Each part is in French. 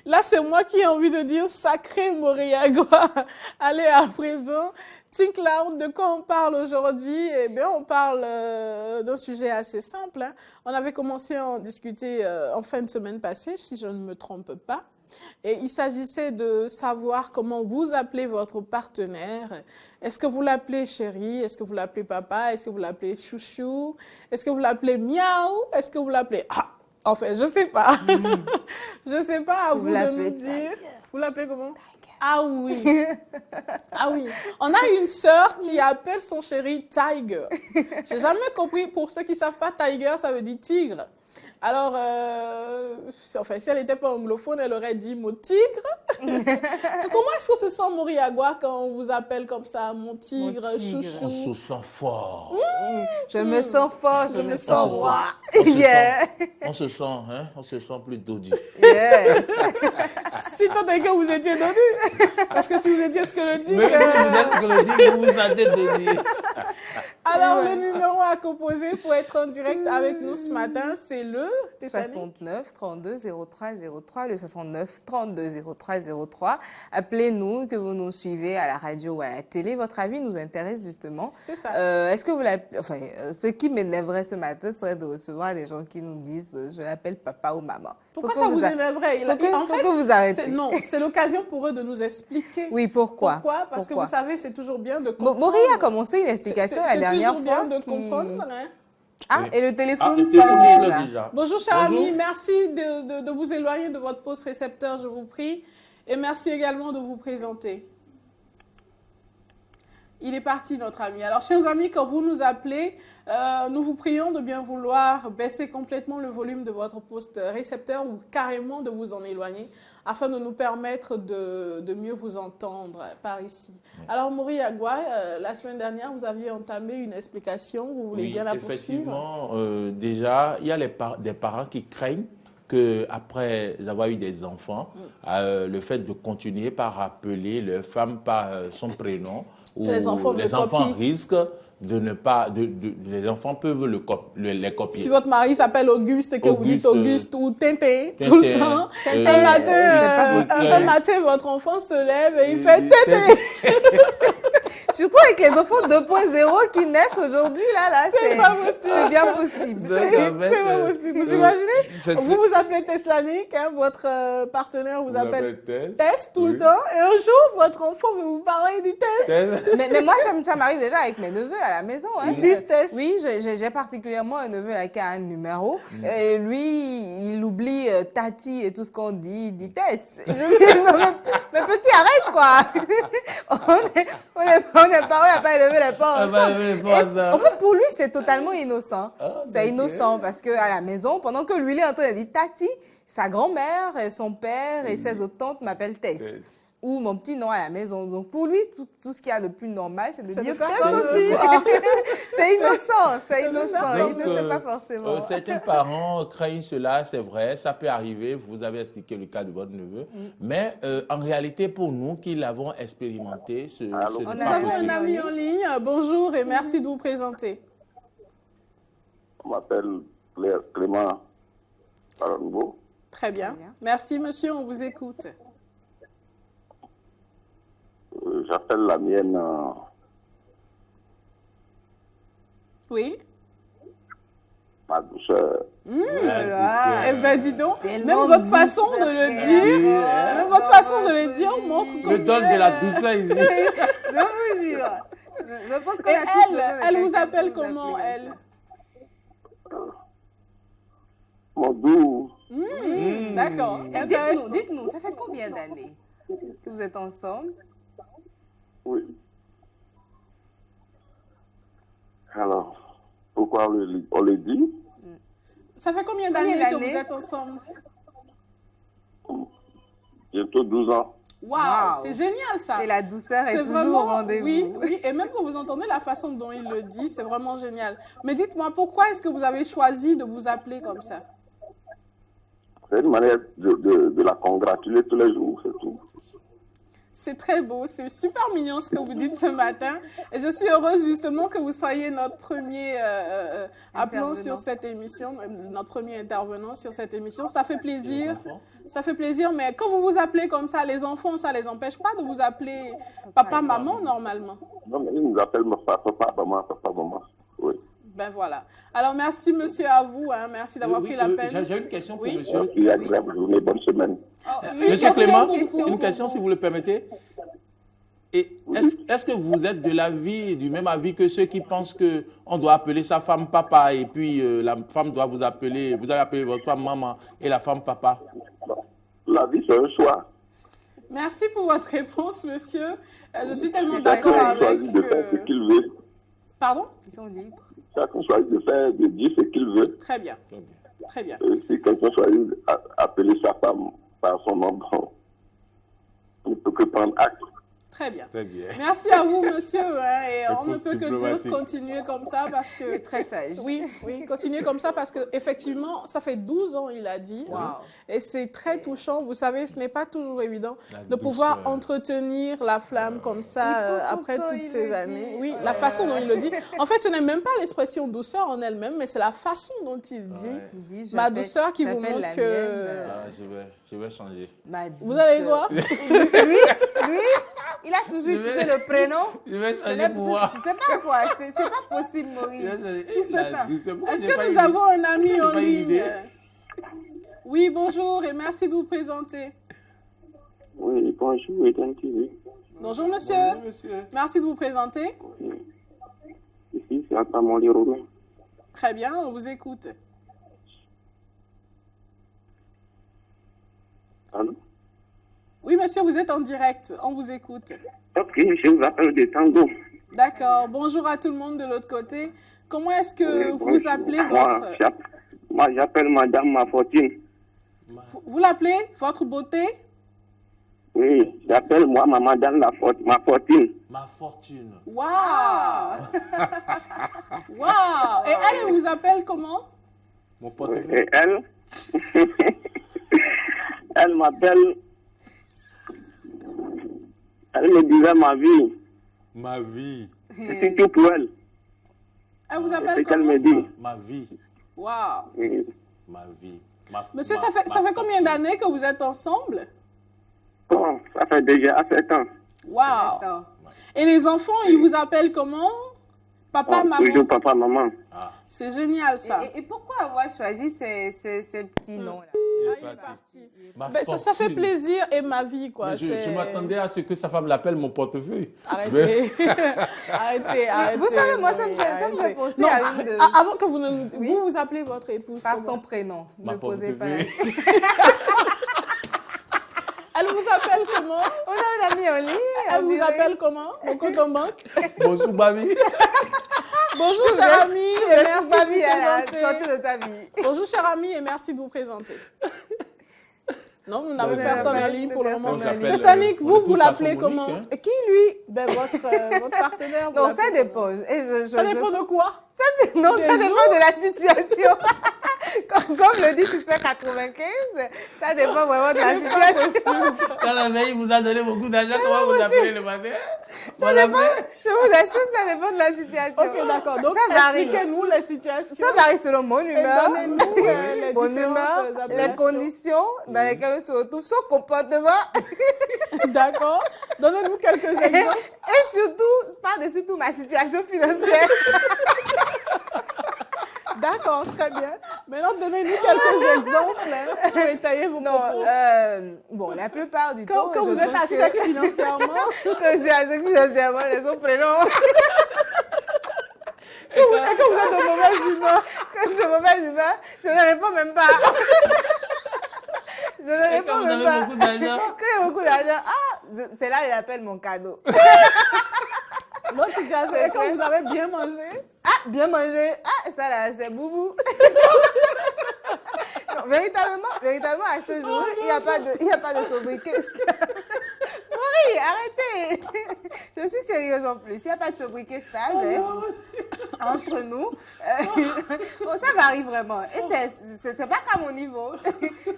Là, c'est moi qui ai envie de dire sacré Moriagua. Allez, à présent, Think Loud, de quoi on parle aujourd'hui? Eh bien, on parle d'un sujet assez simple, hein. On avait commencé à en discuter en fin de semaine passée, si je ne me trompe pas. Et il s'agissait de savoir comment vous appelez votre partenaire. Est-ce que vous l'appelez chéri? Est-ce que vous l'appelez papa? Est-ce que vous l'appelez chouchou? Est-ce que vous l'appelez miaou? Est-ce que vous l'appelez ah? Enfin, je sais pas. Je sais pas, à vous de nous dire. Vous l'appelez comment? Ah oui. Ah oui. On a une sœur qui appelle son chéri Tiger. J'ai jamais compris. Pour ceux qui savent pas, Tiger, ça veut dire tigre. Alors, enfin, si elle n'était pas anglophone, elle aurait dit mon tigre. Comment est-ce qu'on se sent Moriagua quand on vous appelle comme ça, mon tigre, chouchou? On se sent fort. Je me sens fort, je me sens roi. On se sent, hein, on se sent plus dodu. Yes. Si tant est que vous étiez dodu. Parce que si vous étiez ce que le tigre... Mais vous êtes ce que le tigre, vous vous êtes dodu. Alors, le numéro à composer pour être en direct avec nous ce matin, c'est le 69 32 03 03, le 69 32 03 03. Appelez-nous, que vous nous suivez à la radio ou à la télé. Votre avis nous intéresse justement. C'est ça. Est-ce que vous l'appelez... Enfin, ce qui m'énerverait ce matin serait de recevoir des gens qui nous disent je l'appelle papa ou maman. Pourquoi ça vous énerverait? En fait, que vous arrêtez. Non, c'est l'occasion pour eux de nous expliquer. Oui, pourquoi? Pourquoi? Parce que vous savez, c'est toujours bien de comprendre. Maury a commencé une explication la dernière fois. C'est toujours bien de comprendre, hein. Ah, Oui. et le téléphone le sonne téléphone déjà. Bonjour, cher ami. Merci de vous éloigner de votre poste récepteur, je vous prie. Et merci également de vous présenter. Il est parti, notre ami. Alors, chers amis, quand vous nous appelez, nous vous prions de bien vouloir baisser complètement le volume de votre poste récepteur ou carrément de vous en éloigner afin de nous permettre de mieux vous entendre par ici. Alors, Moriagua, la semaine dernière, vous aviez entamé une explication. Vous voulez bien la poursuivre? Effectivement, déjà, il y a des parents qui craignent qu'après avoir eu des enfants, le fait de continuer par appeler leur femme par son prénom, ou les enfants risquent de ne pas... les enfants peuvent les copier. Si votre mari s'appelle Auguste et que vous dites Auguste ou Tintin tout le temps, un matin, votre enfant se lève et il fait Tintin. Surtout avec les enfants 2.0 qui naissent aujourd'hui, là c'est pas possible. C'est bien possible. C'est pas possible. Vous imaginez? Vous vous appelez Teslanique, hein, votre partenaire vous appelle Tess tout le temps, et un jour, votre enfant veut vous parler du Tess. Mais moi, ça m'arrive déjà avec mes neveux à la maison. Hein. Ils disent Tess. Oui, j'ai particulièrement un neveu là, qui a un numéro. Et lui, il oublie Tati et tout ce qu'on dit, il dit Tess. Je dis, non, mais petit, arrête quoi. On est parents, on n'a pas élevé les porcs. En fait, pour lui, c'est totalement innocent. C'est innocent parce qu'à la maison, pendant que lui, il est en train de dire Tati, sa grand-mère, son père et ses autres tantes m'appellent Tess. Ou mon petit nom à la maison. Donc pour lui, tout ce qu'il y a de plus normal, c'est de dire Tess aussi. C'est innocent, c'est innocent. Donc, il ne sait pas forcément. Certains parents craignent cela, c'est vrai, ça peut arriver. Vous avez expliqué le cas de votre neveu. Mais en réalité, pour nous qui l'avons expérimenté, nous avons un ami en ligne. Bonjour et merci de vous présenter. On m'appelle Clément Parango. Très bien. Merci, monsieur, on vous écoute. J'appelle la mienne. Oui. Ma douceur. Eh bien, dis donc, même votre façon de le dire, montre combien... Le donne de la douceur ici. Je vous jure. Je pense qu'on a tous besoin de elle vous appelle comment, elle? Mon doux. D'accord. Dites-nous, ça fait combien d'années que vous êtes ensemble? Oui. Alors, pourquoi on le dit? Ça fait combien d'années que vous êtes ensemble? Bientôt 12 ans. Waouh, c'est génial ça. Et la douceur est toujours vraiment, au rendez-vous. Oui, et même quand vous entendez la façon dont il le dit, c'est vraiment génial. Mais dites-moi, pourquoi est-ce que vous avez choisi de vous appeler comme ça? C'est une manière de la congratuler tous les jours, c'est tout. C'est très beau, c'est super mignon ce que vous dites ce matin. Et je suis heureuse justement que vous soyez notre premier appelant sur cette émission, notre premier intervenant sur cette émission. Ça fait plaisir. Ça fait plaisir, mais quand vous vous appelez comme ça, les enfants, ça les empêche pas de vous appeler papa, maman normalement. Non, mais ils nous appellent papa, maman. Oui. Ben voilà. Alors merci monsieur à vous, hein. Merci d'avoir pris la peine. J'ai une question pour Oui. monsieur. Il y a agréable journée, bonne semaine. Monsieur Clément, question une question si vous le permettez. Et est-ce que vous êtes du même avis que ceux qui pensent qu'on doit appeler sa femme papa et puis la femme doit vous allez appeler votre femme maman et la femme papa? La vie, c'est un choix. Merci pour votre réponse, monsieur. Je suis tellement Chacun d'accord avec... choisit de faire ce qu'il veut. Pardon? Ils sont libres. Chacun choisit de dire ce qu'il veut. Très bien. Très bien. Si quelqu'un choisit d'appeler sa femme par son nom, bon, on ne peut que prendre acte. Très bien. Très bien. Merci à vous, monsieur. Hein, et on ne Réponse peut que dire diplomatique. continuer comme ça parce que... Très sage. Oui, continuez comme ça parce qu'effectivement, ça fait 12 ans, il a dit. Wow. Et c'est très touchant. Vous savez, ce n'est pas toujours évident La de pouvoir douceur. entretenir la flamme comme Il ça prend son après temps, toutes il ces le années. dit. Oui, la façon dont il le dit. En fait, ce n'est même pas l'expression douceur en elle-même, mais c'est la façon dont il dit. Ouais. Il dit, Ma j'appelle- douceur qui vous j'appelle montre la que- mienne, Je vais changer. ma Vous allez douceur. voir. Lui, il a toujours Je vais- utilisé le prénom. Je vais Je changer n'ai- pour moi. Je sais pas quoi, c'est pas possible, Maurice. Tout ce temps. Est-ce que nous avons un ami en pas une ligne? idée. Oui, bonjour et merci de vous présenter. Oui, bonjour, Eden TV. Bonjour, monsieur. Monsieur. Merci de vous présenter. Ici, c'est Atamoli Romain. Très bien, on vous écoute. Allô? Oui, monsieur, vous êtes en direct. On vous écoute. Ok, je vous appelle de Tango. D'accord. Bonjour à tout le monde de l'autre côté. Comment est-ce que Oui, vous bonjour. appelez Moi, votre... moi, j'appelle Madame Ma Fortune. Vous l'appelez votre beauté? Oui, j'appelle moi ma Madame Ma Fortune. Ma fortune. Waouh! Waouh! Et elle vous appelle comment? Mon portefeuille. Et elle, elle m'appelle, elle me disait ma vie. Ma vie. C'est tout pour elle. Elle vous C'est appelle ce qu'elle comment? me dit. Ma vie. Waouh! Oui. Ma vie. Monsieur, ça fait combien d'années que vous êtes ensemble? Bon, ça fait déjà 7 ans. Waouh! Attends. Et les enfants, ils vous appellent comment? Papa, Bon, maman? toujours papa, maman. C'est génial ça. Et pourquoi avoir choisi ces petits noms-là? Ah, il est parti. Ben, ça fait plaisir et ma vie, quoi. Mais je m'attendais à ce que sa femme l'appelle mon portefeuille. Arrêtez. arrêtez. Vous savez, moi, ça me fait arrêtez. penser Non, à une de... Avant que vous ne... Oui. Vous appelez votre épouse Par comment? son prénom. Ma Ne posez pas... portefeuille. Elle vous appelle comment? On a une amie en ligne. Elle on vous dirait. appelle comment? Mon compte en banque? Bonjour, Babi. Bonjour, cher ami. et Elle merci est pas de vie, elle a vous présenter. sorti de sa vie. Bonjour, cher ami, et merci de vous présenter. Non, nous n'avons Non, personne en j'appelle ligne pour le moment. personne en ligne. Mais Sonic, on vous écoute l'appelez façon comment? Monique, Et qui, lui? Ben, votre partenaire. vous Non, ça l'appelez dépend. comment? Et Ça dépend de quoi? Non, ça Des dépend de la situation. Comme le dit Suspect 95, ça dépend vraiment de la situation. Quand la veille vous a donné beaucoup d'argent, comment vous appelez le matin? Ça dépend, je vous assure que ça dépend de la situation. Ok, d'accord. Donc, ça varie. expliquez-nous les situations. Ça varie selon mon humeur, donnez-nous, les mon différentes humeur, les appellations. conditions dans lesquelles on se retrouve, son comportement D'accord. Donnez-nous quelques exemples. et surtout, par-dessus tout, ma situation financière. D'accord, très bien. Maintenant, donnez-nous quelques exemples hein, pour étayer vos Non, propos. bon, la plupart du temps, Quand je vous êtes trouve à que- sec financièrement, Quand je suis à sec financièrement, j'ai son prénom. et quand vous êtes de mauvaise humeur, Quand je suis de mauvaise humeur, je ne réponds même pas. Je ne réponds Quand vous même avez pas. beaucoup d'argent. Quand il y a beaucoup d'argent, c'est là qu'il appelle mon cadeau. l'autre situation, c'est quand vous avez bien mangé. Ah, bien mangé. Ah, ça là, c'est boubou. Non, véritablement, à ce jour, il n'y a pas de sobriquet. Marie, arrêtez. Je suis sérieuse en plus. Il n'y a pas de sobriquet stable entre nous. Bon, ça varie vraiment. Et c'est pas qu'à mon niveau.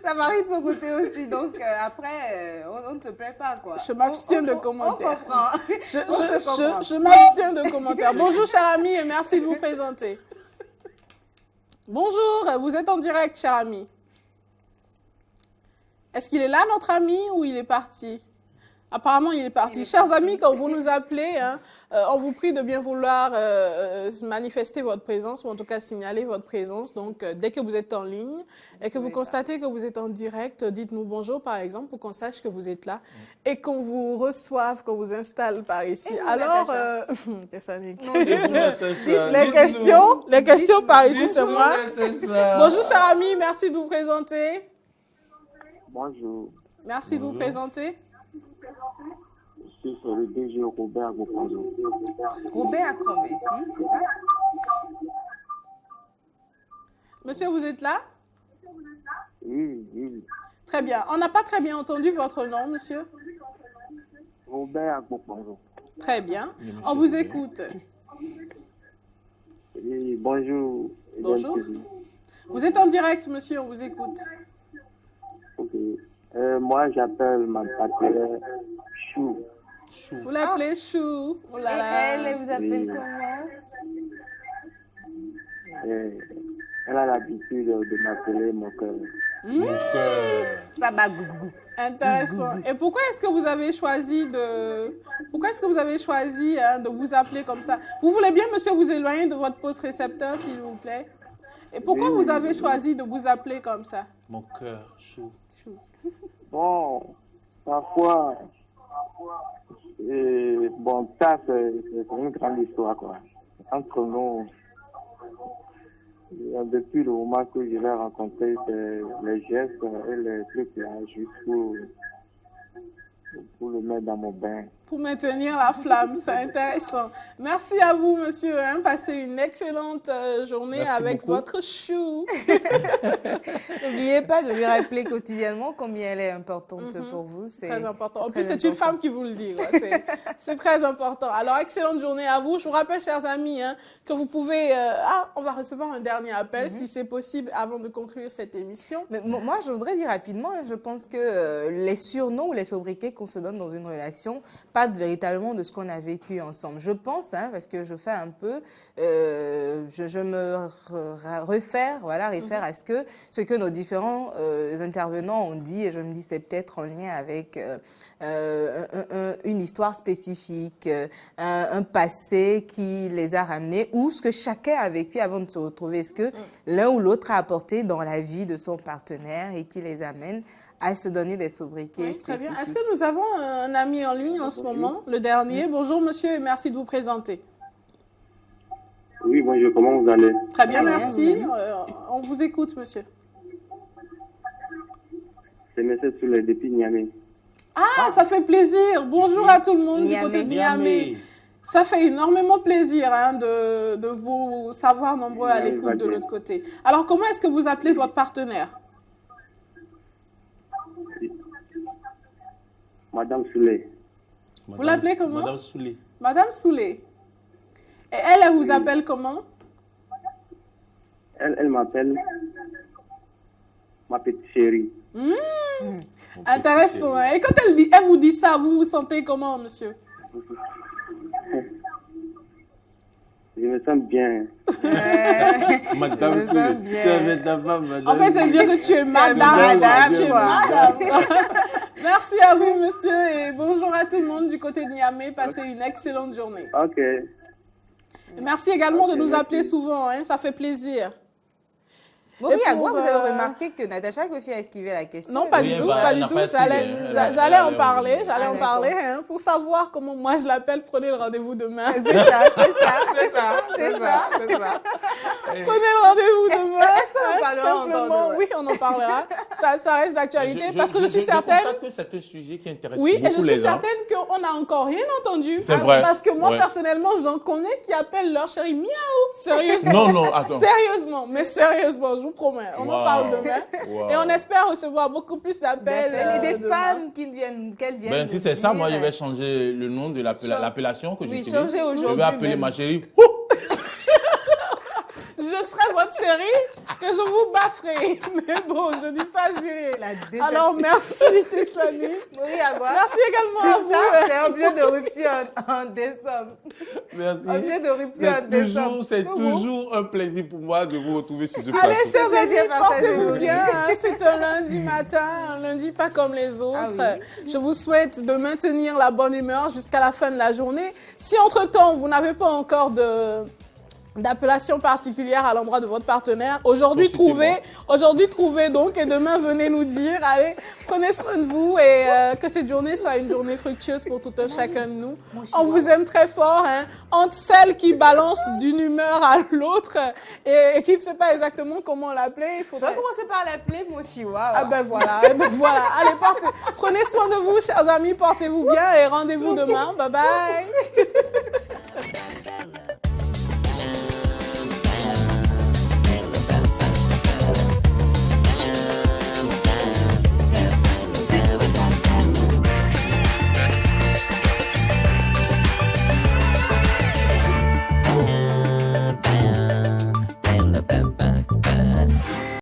Ça varie de son côté aussi. Donc, après, on ne se plaît pas, quoi. Je m'abstiens de commentaires. On comprend. Je m'abstiens de commentaires. Bonjour, cher ami, et merci de vous présenter. Bonjour, vous êtes en direct, cher ami. Est-ce qu'il est là, notre ami, ou il est parti? Apparemment, il est parti. Chers amis, quand vous nous appelez, hein, on vous prie de bien vouloir manifester votre présence, ou en tout cas signaler votre présence. Donc, dès que vous êtes en ligne et que vous constatez que vous êtes en direct, dites-nous bonjour, par exemple, pour qu'on sache que vous êtes là et qu'on vous reçoive, qu'on vous installe par ici. Alors, Tessanic. Les questions par ici, c'est moi. Bonjour, cher ami, merci de vous présenter. Bonjour. Merci de vous présenter. Je suis le DG Robert Agopanzo. Robert Akromessi, c'est ça? Monsieur, vous êtes là? Oui. Très bien. On n'a pas très bien entendu votre nom, monsieur. Robert Agopanzo. Très bien. On vous écoute. Oui, bonjour. Bonjour. Vous êtes en direct, monsieur, on vous écoute. Ok. Moi, j'appelle ma partenaire Chou. Vous l'appelez Chou. Oh là là. Et elle vous appelle comment? Elle a l'habitude de m'appeler mon cœur. Mon cœur. Ça va gougou. Intéressant. Et pourquoi est-ce que vous avez choisi de vous appeler comme ça? Vous voulez bien, monsieur, vous éloigner de votre poste récepteur, s'il vous plaît? Et pourquoi vous avez choisi de vous appeler comme ça? Mon cœur, Chou. Bon, parfois, bon, ça, c'est une grande histoire, quoi. Entre nous, depuis le moment que je l'ai rencontré, c'est les gestes et les trucs là, juste pour le mettre dans mon bain. Pour maintenir la flamme, c'est intéressant. Merci à vous, monsieur. Hein. Passez une excellente journée. Merci avec beaucoup. votre chou. N'oubliez pas de lui rappeler quotidiennement combien elle est importante pour vous. C'est Très important. En très plus, c'est une important. femme qui vous le dit. Ouais. C'est très important. Alors, excellente journée à vous. Je vous rappelle, chers amis, hein, que vous pouvez... on va recevoir un dernier appel, si c'est possible, avant de conclure cette émission. Mais moi, je voudrais dire rapidement, je pense que les surnoms ou les sobriquets qu'on se donne dans une relation parlent véritablement de ce qu'on a vécu ensemble. Je pense, parce que je fais un peu, je me réfère à ce que nos différents intervenants ont dit, et je me dis c'est peut-être en lien avec une histoire spécifique, un passé qui les a ramenés, ou ce que chacun a vécu avant de se retrouver. Est-ce que l'un ou l'autre a apporté dans la vie de son partenaire et qui les amène à se donner des sobriquets Oui, très spécifiques. bien. Est-ce que nous avons un ami en ligne en ce moment, le dernier? Bonjour, monsieur, et merci de vous présenter. Oui, bonjour, comment vous allez? Très bien, Très bien, merci. oui. On vous écoute, monsieur. C'est M. Souley depuis Niamey. Ah, ça fait plaisir. Bonjour à tout le monde du Niamey. côté de Niamey. Ça fait énormément plaisir de vous savoir nombreux à l'écoute de l'autre côté. Alors, comment est-ce que vous appelez votre partenaire? Madame Souley. Vous l'appelez comment? Madame Souley. Madame Souley. Et elle vous appelle comment? Elle m'appelle ma petite chérie. Intéressant. Hein? Et quand elle vous dit ça, vous vous sentez comment, monsieur? Je me sens bien. Madame Je me Souley. sens bien. Tu avais ta femme, Madame En fait, ça veut dire que tu es madame. madame, Tu es quoi. madame. Merci à vous, monsieur, et bonjour à tout le monde du côté de Niamey. Passez une excellente journée. Ok. Et merci également de Ok, nous merci. appeler souvent, hein, ça fait plaisir. Maurice Et Agua, pour, vous avez remarqué que Natacha Kofi a esquivé la question. Non, pas Oui, du tout, bah, pas elle du n'a tout. pas J'allais suivi, hein. j'allais en Elle- parler, Ah, d'accord. hein, pour savoir comment moi je l'appelle. Prenez le rendez-vous demain. C'est ça. Prenez le rendez-vous Est-ce- demain. est-ce qu'on en Hein, parlera encore simplement, demain? oui, on en parlera. ça reste d'actualité parce que je suis certaine. Je constate que c'est un sujet qui intéresse Oui, et beaucoup je suis les gens. certaine qu'on n'a encore rien entendu. C'est vrai. Parce que moi, Ouais. personnellement, j'en connais qui appellent leur chérie miaou. Sérieusement. Non, attends. Sérieusement, mais sérieusement, je vous promets. On en Wow. parle demain. Wow. Et on espère recevoir beaucoup plus d'appels. Et des demain. femmes qu'elles viennent. Ben, si nous c'est ça, dire, moi, je vais changer le nom de l'appellation que Oui, j'utilise. changer Je aujourd'hui vais appeler même. ma chérie. Je serai votre chérie, que je vous bafferai. Mais bon, je dis ça, j'irai. La déception. Alors, merci, Tessani. Oui, Agua. Merci également à C'est ça, vous. c'est objet de rupture en décembre. Merci. Objet de rupture en décembre. C'est Pour vous. toujours un plaisir pour moi de vous retrouver sur ce Allez, plateau. chers amis, Plaisir partagé, portez-vous oui. bien. Hein. C'est un lundi matin, un lundi pas comme les autres. Ah Je vous souhaite de maintenir la bonne humeur jusqu'à la fin de la journée. Si entre-temps, vous n'avez pas encore d'appellation particulière à l'endroit de votre partenaire, aujourd'hui trouvez donc et demain venez nous dire. Allez, prenez soin de vous et que cette journée soit une journée fructueuse pour tout un chacun de nous. On vous aime très fort, hein, entre celles qui balancent d'une humeur à l'autre et qui ne sait pas exactement comment l'appeler. Il Je faudrait... vais commencer par l'appeler mon chihuahua. Ah ben voilà, Allez, prenez soin de vous, chers amis, portez-vous bien et rendez-vous demain. Bye bye.